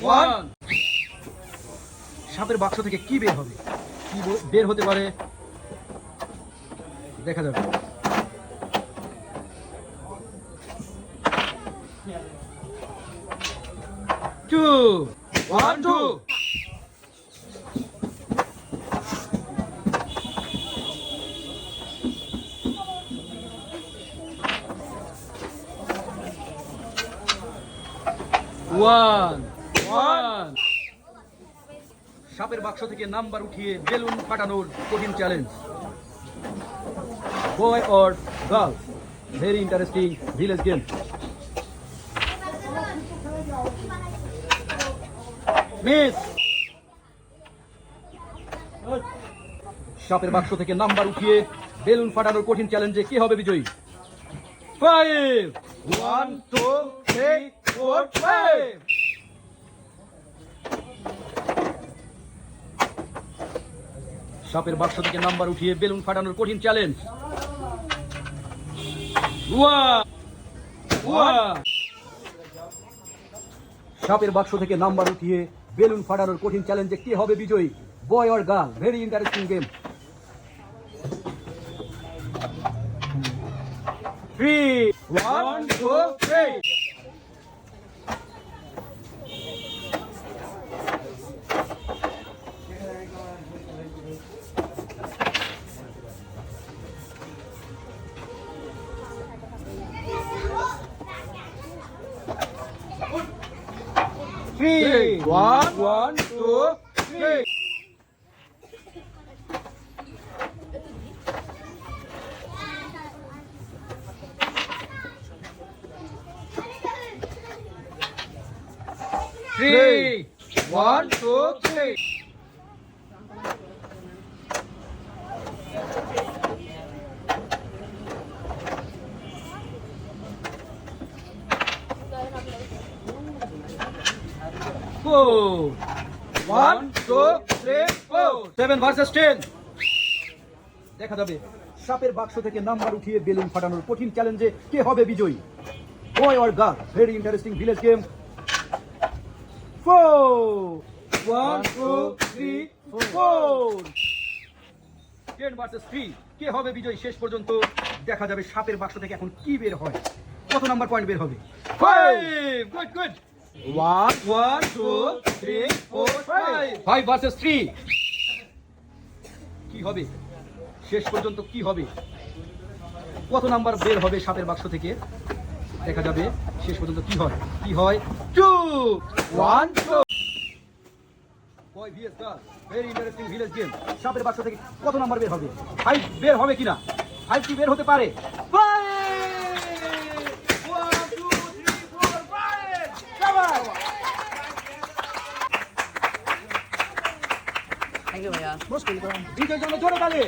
One. সাপের বাক্স থেকে কি বের হবে, কি বের হতে পারে দেখা যাবে। টু। ওয়ান। সাপের বাক্স থেকে নাম্বার উঠিয়ে বেলুন ফাটানোর কঠিন challenge. Boy or girl, very interesting village game. Miss. সাপের বাক্স থেকে নাম্বার উঠিয়ে বেলুন ফাটানোর কঠিন চ্যালেঞ্জে কে হবে বিজয়ী? 5 1 2 3 4 5। সাপের বাক্স থেকে নাম্বার উঠিয়ে বেলুন ফাটানোর কঠিন চ্যালেঞ্জ। সাপের বাক্স থেকে নাম্বার উঠিয়ে বেলুন ফাটানোর কঠিন চ্যালেঞ্জে কে হবে বিজয়ী? বয় or girl, very interesting game. 3 1 2 3। Three, one, two, three. Three, one, two, three. Four. 1 2 3 4। 7 versus 10। দেখা যাবে সাপের বাক্স থেকে নাম্বার উঠিয়ে বেলুন ফাটানোর কঠিন চ্যালেঞ্জে কে হবে বিজয়ী? বয় or girl, very interesting village game. 4 1 2 3 4। 10 versus 3। কে হবে বিজয়ী শেষ পর্যন্ত দেখা যাবে সাপের বাক্স থেকে এখন কি বের হয়, কত নাম্বার পয়েন্ট বের হবে? 5। Good good. 1 1 2 3 4 5। 5 versus 3। কি হবে শেষ পর্যন্ত, কি হবে, কত নাম্বার বের হবে সাপের বাক্স থেকে দেখা যাবে শেষ পর্যন্ত কি হয়। 2 1 2। Boy vs girl, very interesting village game. সাপের বাক্স থেকে কত নাম্বার বের হবে? 5 বের হবে কিনা? 5 কি বের হতে পারে? 5 1 2 3 4 5। থ্যাংক ইউ ভাইয়া। বিজয়ের জন্য জোরে তালি।